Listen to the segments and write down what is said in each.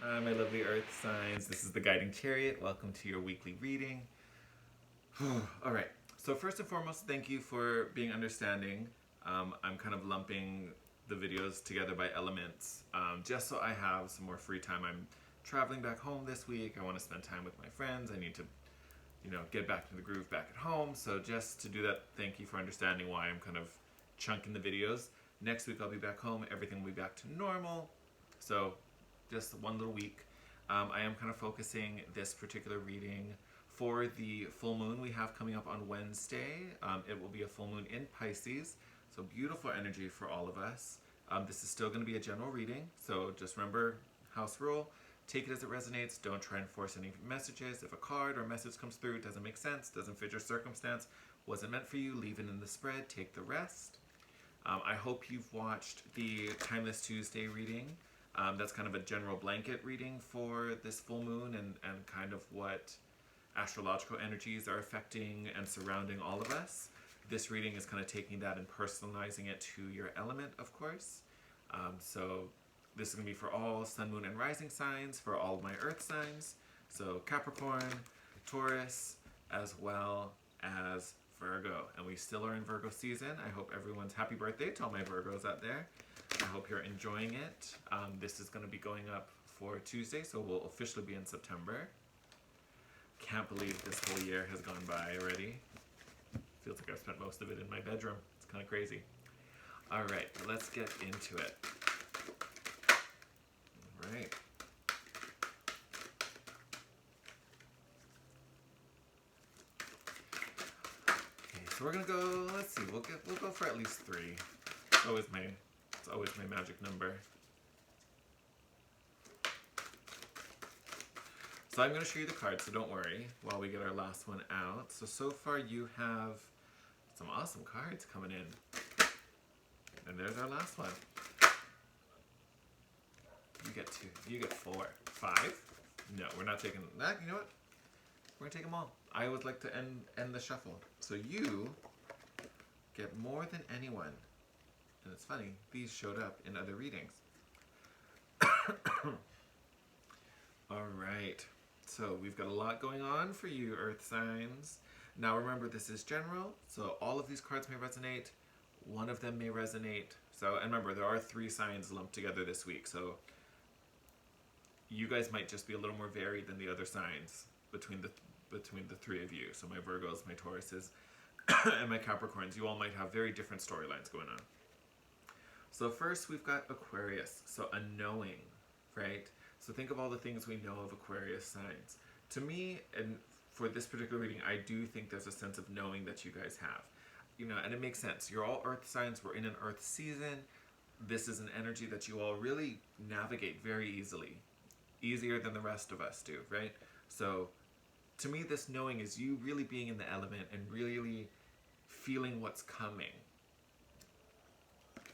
Hi, my lovely earth signs. This is the Guiding Chariot. Welcome to your weekly reading. All right. So, first and foremost, thank you for being understanding. I'm kind of lumping the videos together by elements just so I have some more free time. I'm traveling back home this week. I want to spend time with my friends. I need to, get back to the groove back at home. So, just to do that, thank you for understanding why I'm kind of chunking the videos. Next week, I'll be back home. Everything will be back to normal. So, just one little week. I am kind of focusing this particular reading for the full moon we have coming up on Wednesday. It will be a full moon in Pisces, so beautiful energy for all of us. This is still going to be a general reading, so just remember house rule. Take it as it resonates. Don't try and force any messages. If a card or a message comes through, it doesn't make sense, doesn't fit your circumstance, wasn't meant for you, leave it in the spread, take the rest. I hope you've watched the Timeless Tuesday reading. That's kind of a general blanket reading for this full moon and kind of what astrological energies are affecting and surrounding all of us. This reading is kind of taking that and personalizing it to your element, of course. So this is going to be for all sun, moon, and rising signs, for all of my earth signs. So Capricorn, Taurus, as well as Virgo. And we still are in Virgo season. I hope everyone's happy birthday to all my Virgos out there. I hope you're enjoying it. This is going to be going up for Tuesday, so we'll officially be in September. Can't believe this whole year has gone by already. Feels like I've spent most of it in my bedroom. It's kind of crazy. All right, let's get into it. All right. Okay, so we're gonna go. Let's see. We'll go for at least 3. It's always my magic number. So I'm going to show you the cards, so don't worry while we get our last one out. So far you have some awesome cards coming in. And there's our last one. You get 2. You get 4. 5? No, we're not taking that. You know what? We're going to take them all. I always like to end the shuffle. So you get more than anyone. And it's funny, these showed up in other readings. All right. So we've got a lot going on for you, earth signs. Now remember, this is general, so all of these cards may resonate. One of them may resonate. So, and remember, there are 3 signs lumped together this week, so you guys might just be a little more varied than the other signs between the 3 of you. So my Virgos, my Tauruses, and my Capricorns, you all might have very different storylines going on. So first we've got Aquarius, so a knowing, right? So think of all the things we know of Aquarius signs. To me, and for this particular reading, I do think there's a sense of knowing that you guys have. And it makes sense. You're all earth signs. We're in an earth season. This is an energy that you all really navigate very easily. Easier than the rest of us do, right? So to me, this knowing is you really being in the element and really feeling what's coming.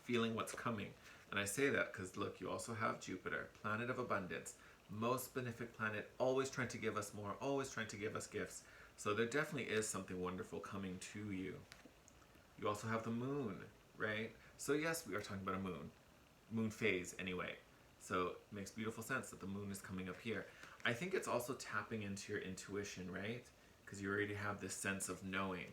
Feeling what's coming. And I say that because, look, you also have Jupiter, planet of abundance, most benefic planet, always trying to give us more, always trying to give us gifts. So there definitely is something wonderful coming to you. You also have the moon, right? So yes, we are talking about a moon phase anyway. So it makes beautiful sense that the moon is coming up here. I think it's also tapping into your intuition, right? Because you already have this sense of knowing.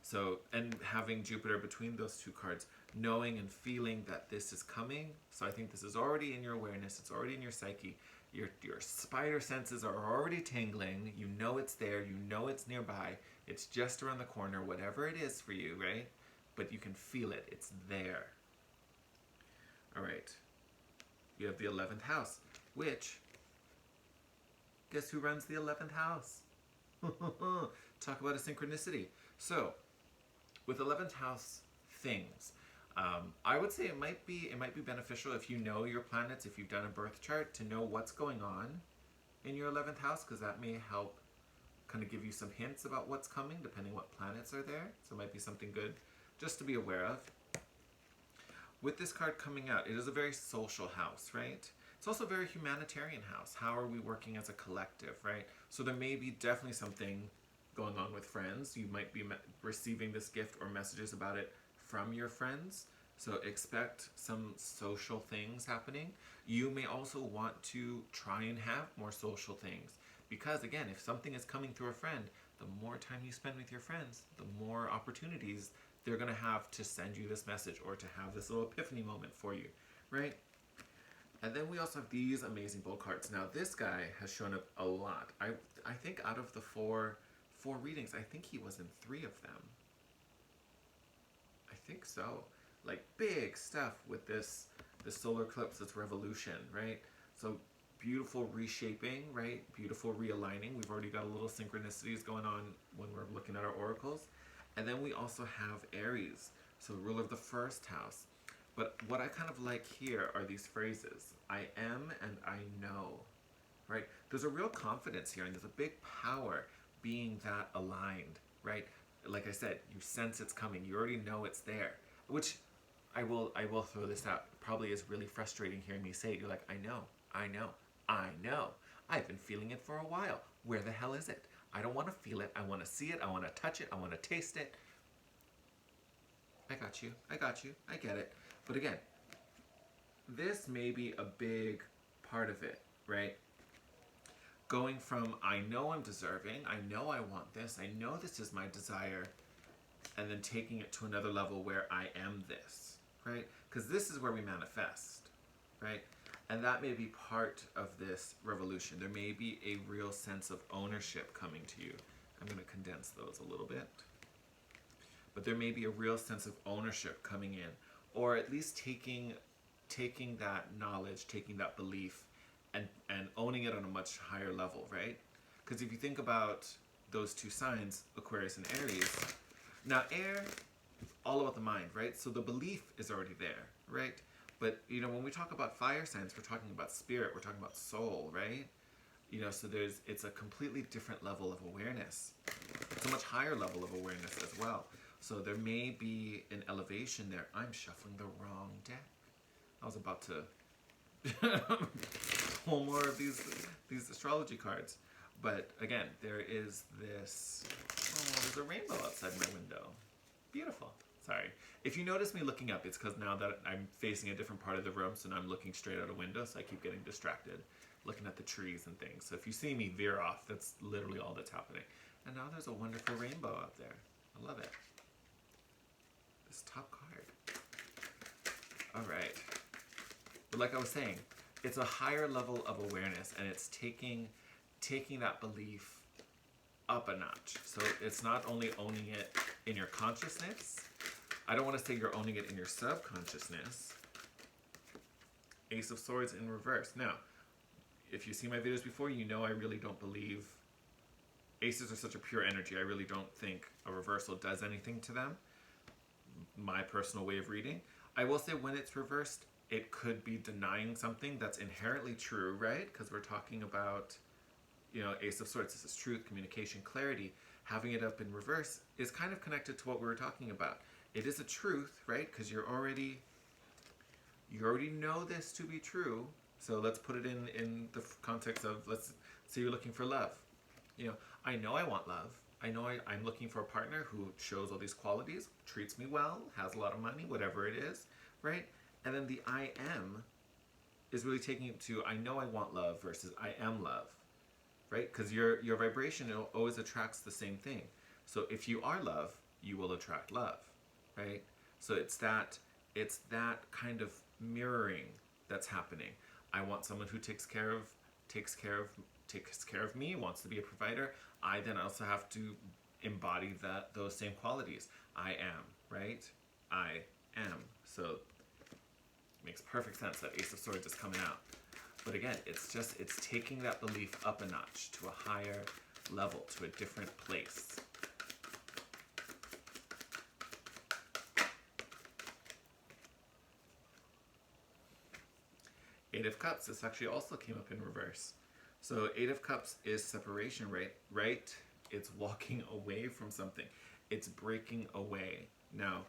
So, and having Jupiter between those 2 cards, knowing and feeling that this is coming. So I think this is already in your awareness. It's already in your psyche. Your spider senses are already tingling. You know it's there. You know it's nearby. It's just around the corner, whatever it is for you, right? But you can feel it. It's there. All right. You have the 11th house, which, guess who runs the 11th house? Talk about a synchronicity. So, with 11th house things, I would say it might be beneficial if you know your planets, if you've done a birth chart, to know what's going on in your 11th house, because that may help kind of give you some hints about what's coming, depending what planets are there. So it might be something good just to be aware of. With this card coming out, it is a very social house, right? It's also a very humanitarian house. How are we working as a collective, right? So there may be definitely something going on with friends. You might be receiving this gift or messages about it from your friends. So expect some social things happening. You may also want to try and have more social things. Because again, if something is coming through a friend, the more time you spend with your friends, the more opportunities they're going to have to send you this message or to have this little epiphany moment for you, right? And then we also have these amazing bold cards. Now this guy has shown up a lot. I think out of the four readings, I think he was in 3 of them. I think so. Like big stuff with this solar eclipse, this revolution, right? So beautiful reshaping, right? Beautiful realigning. We've already got a little synchronicities going on when we're looking at our oracles. And then we also have Aries, so ruler of the first house. But what I kind of like here are these phrases. I am and I know, right? There's a real confidence here and there's a big power being that aligned, right? Like I said, you sense it's coming. You already know it's there, which I will throw this out. Probably is really frustrating hearing me say it. You're like, I know, I know, I know. I've been feeling it for a while. Where the hell is it? I don't want to feel it. I want to see it. I want to touch it. I want to taste it. I got you. I got you. I get it. But again, this may be a big part of it, right? Going from, I know I'm deserving, I know I want this, I know this is my desire, and then taking it to another level where I am this, right? Because this is where we manifest, right? And that may be part of this revolution. There may be a real sense of ownership coming to you. I'm going to condense those a little bit. But there may be a real sense of ownership coming in, or at least taking that knowledge, taking that belief, and owning it on a much higher level, right? Because if you think about those 2 signs, Aquarius and Aries, now air, all about the mind, right? So the belief is already there, right? But, when we talk about fire signs, we're talking about spirit, we're talking about soul, right? So it's a completely different level of awareness. It's a much higher level of awareness as well. So there may be an elevation there. I'm shuffling the wrong deck. I was about to pull more of these astrology cards. But again, there is this, there's a rainbow outside my window. Beautiful. Sorry. If you notice me looking up, it's because now that I'm facing a different part of the room, so now I'm looking straight out a window, so I keep getting distracted, looking at the trees and things. So if you see me veer off, that's literally all that's happening. And now there's a wonderful rainbow out there. I love it. This top card. All right. But like I was saying, it's a higher level of awareness, and it's taking that belief up a notch. So it's not only owning it in your consciousness. I don't want to say you're owning it in your subconsciousness. Ace of Swords in reverse. Now, if you've seen my videos before, you know I really don't believe aces are such a pure energy. I really don't think a reversal does anything to them. My personal way of reading. I will say when it's reversed, it could be denying something that's inherently true, right? Because we're talking about, Ace of Swords. This is truth, communication, clarity. Having it up in reverse is kind of connected to what we were talking about. It is a truth, right? Because you already know this to be true. So let's put it in the context of, let's say you're looking for love. I know I want love. I know I'm looking for a partner who shows all these qualities, treats me well, has a lot of money, whatever it is, right? And then the I am is really taking it to, I know I want love versus I am love, right? Because your vibration always attracts the same thing. So if you are love, you will attract love, right? So it's that kind of mirroring that's happening. I want someone who takes care of me, wants to be a provider. I then also have to embody those same qualities. I am, right? I am. So it makes perfect sense that Ace of Swords is coming out. But again, it's taking that belief up a notch to a higher level, to a different place. Eight of Cups, this actually also came up in reverse. So Eight of Cups is separation, right? It's walking away from something. It's breaking away. Now,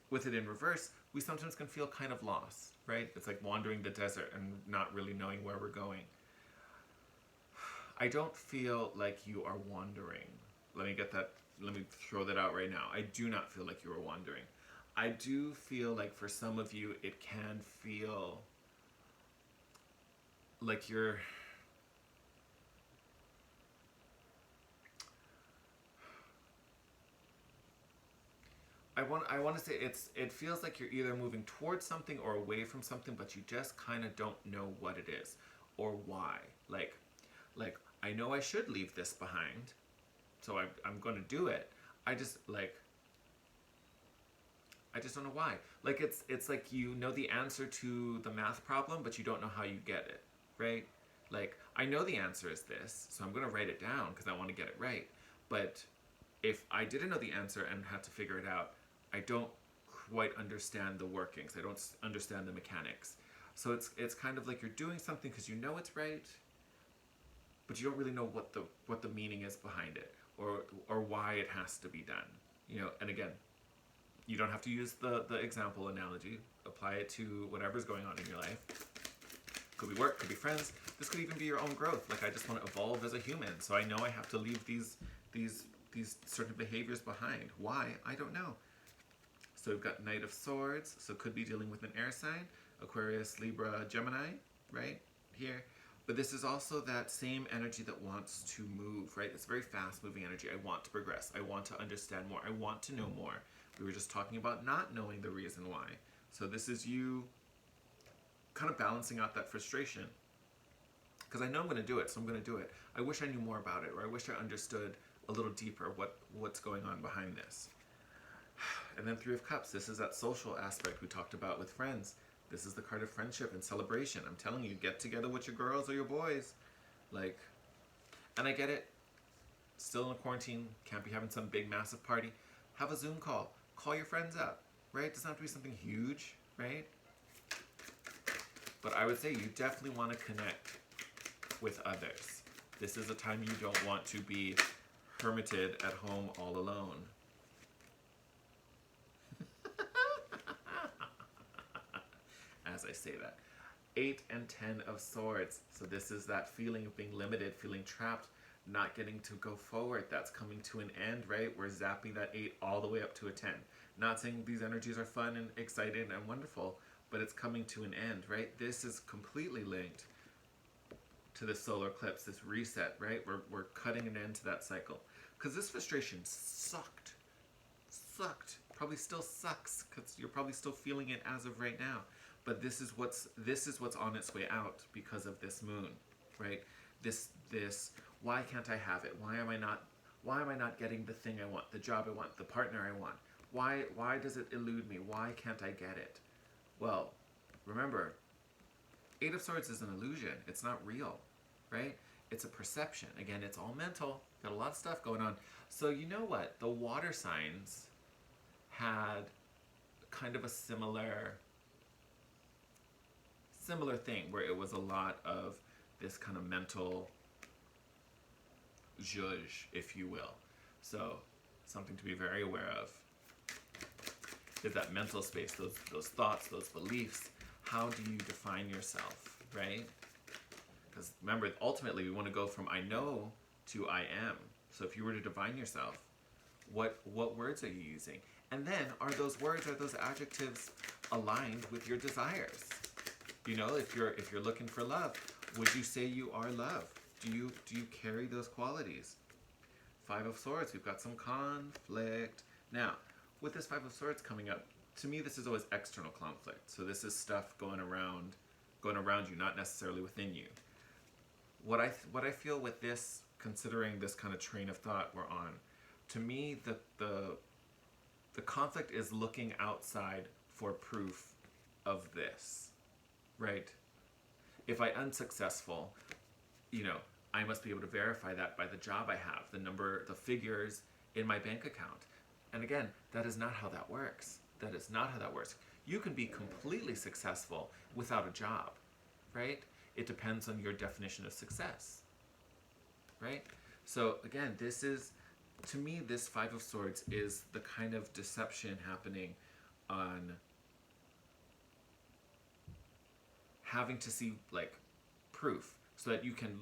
with it in reverse, we sometimes can feel kind of lost, right? It's like wandering the desert and not really knowing where we're going. I don't feel like you are wandering. Let me throw that out right now. I do not feel like you are wandering. I do feel like for some of you, it can feel like you're I want to say it feels like you're either moving towards something or away from something, but you just kind of don't know what it is or why. Like I know I should leave this behind, so I'm going to do it. I just like I just don't know why. Like it's like you know the answer to the math problem, but you don't know how you get it, right? Like I know the answer is this, so I'm going to write it down because I want to get it right. But if I didn't know the answer and had to figure it out, I don't quite understand the workings. I don't understand the mechanics. So it's kind of like you're doing something because you know it's right, but you don't really know what the meaning is behind it or why it has to be done. You know, and again, you don't have to use the example analogy. Apply it to whatever's going on in your life. Could be work, could be friends. This could even be your own growth. Like I just want to evolve as a human, so I know I have to leave these certain behaviors behind. Why? I don't know. So we've got Knight of Swords, so could be dealing with an air sign, Aquarius, Libra, Gemini, right here. But this is also that same energy that wants to move, right? It's very fast moving energy. I want to progress. I want to understand more. I want to know more. We were just talking about not knowing the reason why. So this is you kind of balancing out that frustration. Because I know I'm going to do it, so I'm going to do it. I wish I knew more about it, or I wish I understood a little deeper what's going on behind this. And then Three of Cups. This is that social aspect we talked about with friends. This is the card of friendship and celebration. I'm telling you, get together with your girls or your boys. Like, and I get it. Still in a quarantine, can't be having some big massive party. Have a Zoom call. Call your friends up, right? It doesn't have to be something huge, right? But I would say you definitely want to connect with others. This is a time you don't want to be hermited at home all alone. As I say that. 8 and 10 of Swords. So this is that feeling of being limited, feeling trapped, not getting to go forward. That's coming to an end, right? We're zapping that 8 all the way up to a 10. Not saying these energies are fun and exciting and wonderful, but it's coming to an end, right? This is completely linked to the solar eclipse, this reset, right? We're cutting an end to that cycle. Because this frustration sucked. Probably still sucks, because you're probably still feeling it as of right now. But this is what's on its way out because of this moon, right? This why can't I have it? Why am I not getting the thing I want, the job I want, the partner I want? Why does it elude me? Why can't I get it? Well, remember, 8 of Swords is an illusion. It's not real, right? It's a perception. Again, it's all mental. Got a lot of stuff going on. So you know what? The water signs had kind of a similar thing where it was a lot of this kind of mental zhuzh, if you will. So something to be very aware of is that mental space, those thoughts, those beliefs. How do you define yourself, right? Because remember, ultimately we want to go from I know to I am. So if you were to define yourself, what words are you using? And then are those words, are those adjectives aligned with your desires? You know, if you're looking for love, would you say you are love? Do you carry those qualities? 5 of Swords, we've got some conflict. Now, with this 5 of Swords coming up, to me this is always external conflict. So this is stuff going around you, not necessarily within you. What I feel with this, considering this kind of train of thought we're on, to me the conflict is looking outside for proof of this, right? If I'm unsuccessful, you know, I must be able to verify that by the job I have, the number, the figures in my bank account. And again, that is not how that works. That is not how that works. You can be completely successful without a job, right? It depends on your definition of success, right? So again, this is, to me, this 5 of Swords is the kind of deception happening on having to see like proof so that you can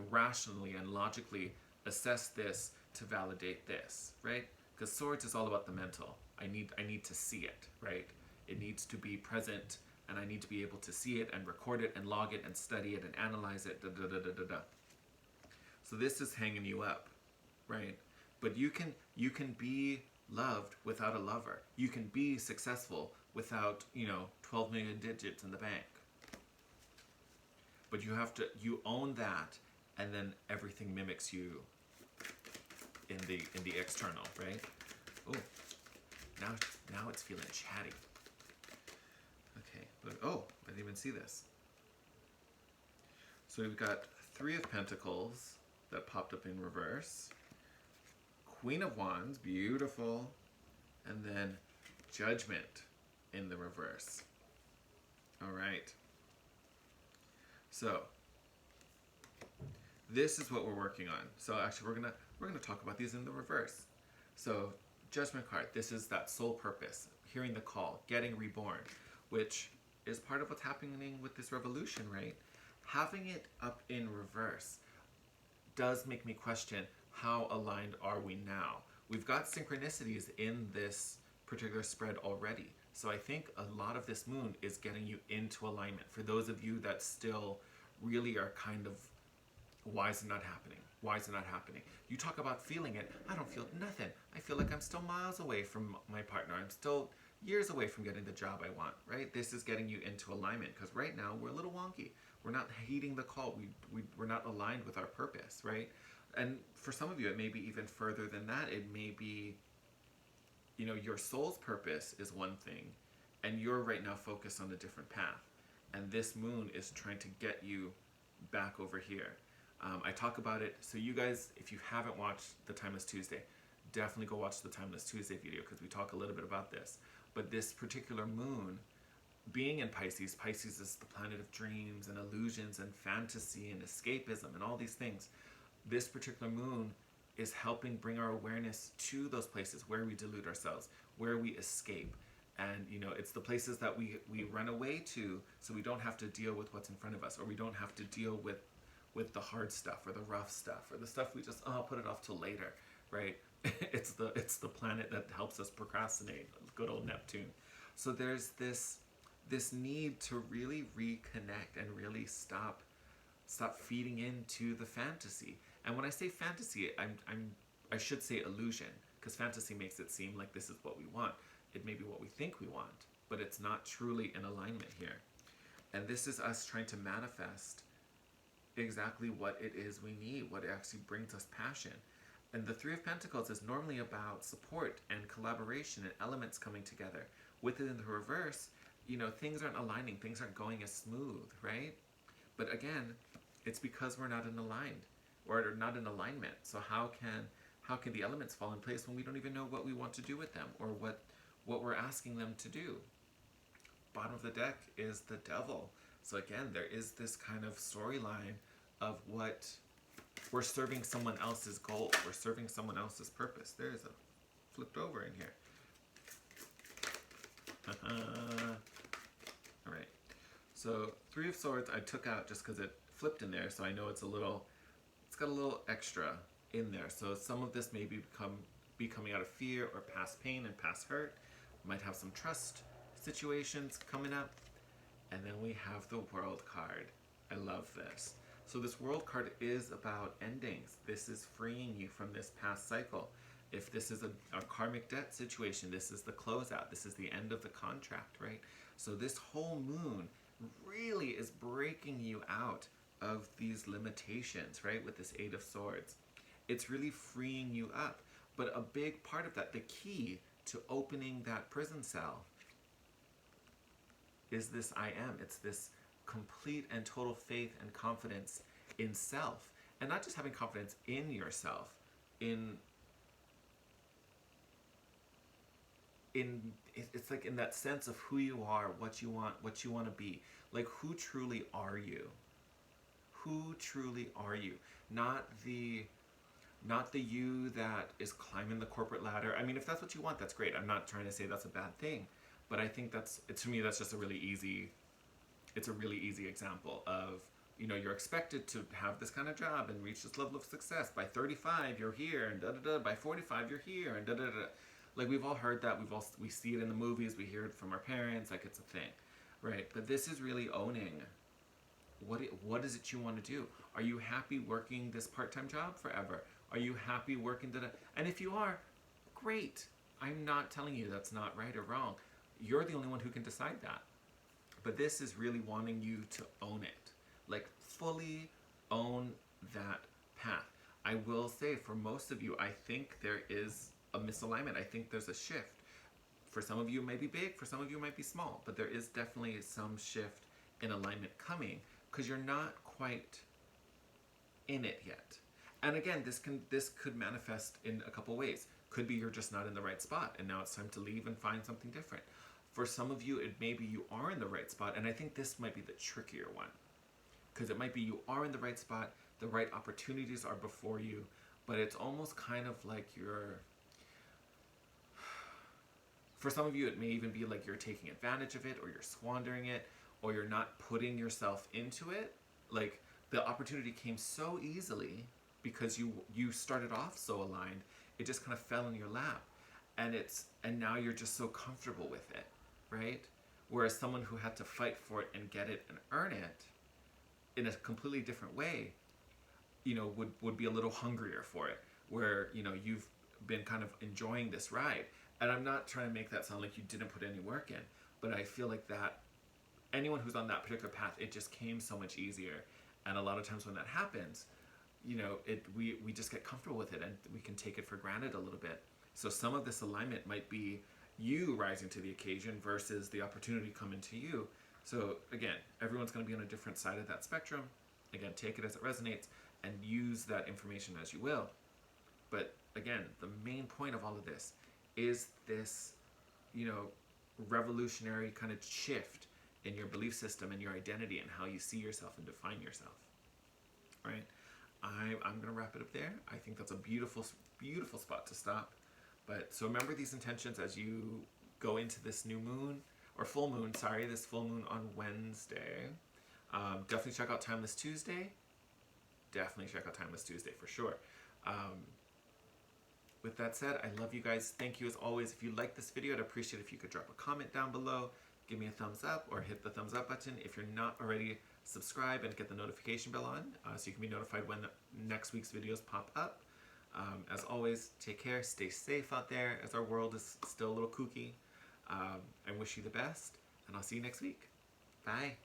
rationally and logically assess this to validate this, right? Because Swords is all about the mental. I need to see it, right? It needs to be present, and I need to be able to see it and record it and log it and study it and analyze it. Da, da, da, da, da, da. So this is hanging you up, right? But you can be loved without a lover. You can be successful without 12 million digits in the bank. But you own that, and then everything mimics you in the external, right? Oh, now it's feeling chatty. Okay, but I didn't even see this. So we've got Three of Pentacles that popped up in reverse. Queen of Wands, beautiful. And then Judgment in the reverse. All right. So this is what we're working on. So actually we're gonna talk about these in the reverse. So Judgment card, this is that soul purpose, hearing the call, getting reborn, which is part of what's happening with this revolution, right? Having it up in reverse does make me question, how aligned are we now? We've got synchronicities in this particular spread already. So I think a lot of this moon is getting you into alignment. For those of you that still really are kind of, why is it not happening? Why is it not happening? You talk about feeling it. I don't feel nothing. I feel like I'm still miles away from my partner. I'm still years away from getting the job I want, right? This is getting you into alignment, because right now we're a little wonky. We're not heeding the call. We're not aligned with our purpose, right? And for some of you, it may be even further than that. It may be, your soul's purpose is one thing, and you're right now focused on a different path. And this moon is trying to get you back over here. I talk about it. So you guys, if you haven't watched the Timeless Tuesday, definitely go watch the Timeless Tuesday video, because we talk a little bit about this. But this particular moon, being in Pisces, Pisces is the planet of dreams and illusions and fantasy and escapism and all these things. This particular moon is helping bring our awareness to those places where we delude ourselves, where we escape. And it's the places that we run away to, so we don't have to deal with what's in front of us, or we don't have to deal with the hard stuff or the rough stuff or the stuff we just I'll put it off till later, right? It's the planet that helps us procrastinate, good old Neptune. So there's this need to really reconnect and really stop feeding into the fantasy. And when I say fantasy, I should say illusion, because fantasy makes it seem like this is what we want. It may be what we think we want, but it's not truly in alignment here. And this is us trying to manifest exactly what it is we need, what actually brings us passion. And the Three of Pentacles is normally about support and collaboration and elements coming together. With it in the reverse, things aren't aligning, things aren't going as smooth, right? But again, it's because we're not in aligned, or not in alignment. So how can the elements fall in place when we don't even know what we want to do with them, or what we're asking them to do? Bottom of the deck is the Devil. So again, there is this kind of storyline of what we're serving someone else's goal. We're serving someone else's purpose. There's a flipped over in here. All right. So Three of Swords I took out just because it flipped in there. So I know it's got a little extra in there. So some of this may be coming out of fear or past pain and past hurt. Might have some trust situations coming up. And then we have the World card. I love this. So this World card is about endings. This is freeing you from this past cycle. If this is a karmic debt situation, this is the closeout. This is the end of the contract, right? So this whole moon really is breaking you out of these limitations, right? With this Eight of Swords. It's really freeing you up. But a big part of that, the key to opening that prison cell, is this I am. It's this complete and total faith and confidence in self. And not just having confidence in yourself, it's like in that sense of who you are, what you want to be. Like, who truly are you? Who truly are you? Not the you that is climbing the corporate ladder. I mean, if that's what you want, that's great. I'm not trying to say that's a bad thing. But I think to me, that's just a really easy example of, you're expected to have this kind of job and reach this level of success. By 35, you're here, and da-da-da. By 45, you're here, and da-da-da. Like we've all heard that, we see it in the movies, we hear it from our parents, like it's a thing, right? But this is really owning what is it you want to do. Are you happy working this part-time job forever? Are you happy working that? And if you are, great. I'm not telling you that's not right or wrong. You're the only one who can decide that. But this is really wanting you to own it, like fully own that path. I will say for most of you, I think there is a misalignment. I think there's a shift. For some of you it might be big, for some of you it might be small, but there is definitely some shift in alignment coming because you're not quite in it yet. And again, this could manifest in a couple ways. Could be you're just not in the right spot and now it's time to leave and find something different. For some of you, it maybe you are in the right spot, and I think this might be the trickier one. Because it might be you are in the right spot, the right opportunities are before you, but it's almost kind of like for some of you, it may even be like you're taking advantage of it, or you're squandering it, or you're not putting yourself into it. Like the opportunity came so easily because you started off so aligned, it just kind of fell in your lap. And now you're just so comfortable with it, right? Whereas someone who had to fight for it and get it and earn it in a completely different way, would be a little hungrier for it, where, you've been kind of enjoying this ride. And I'm not trying to make that sound like you didn't put any work in, but I feel like that anyone who's on that particular path, it just came so much easier. And a lot of times when that happens, we just get comfortable with it and we can take it for granted a little bit. So some of this alignment might be you rising to the occasion versus the opportunity coming to you. So again, everyone's going to be on a different side of that spectrum. Again, take it as it resonates and use that information as you will. But again, the main point of all of this is this, revolutionary kind of shift in your belief system and your identity and how you see yourself and define yourself. All right? I'm going to wrap it up there. I think that's a beautiful, beautiful spot to stop. But so remember these intentions as you go into this new moon, or full moon, this full moon on Wednesday. Definitely check out Timeless Tuesday. Definitely check out Timeless Tuesday for sure. With that said, I love you guys. Thank you as always. If you like this video, I'd appreciate it if you could drop a comment down below, give me a thumbs up, or hit the thumbs up button. If you're not already, subscribe and get the notification bell on so you can be notified when next week's videos pop up. As always, take care, stay safe out there as our world is still a little kooky. I wish you the best, and I'll see you next week. Bye.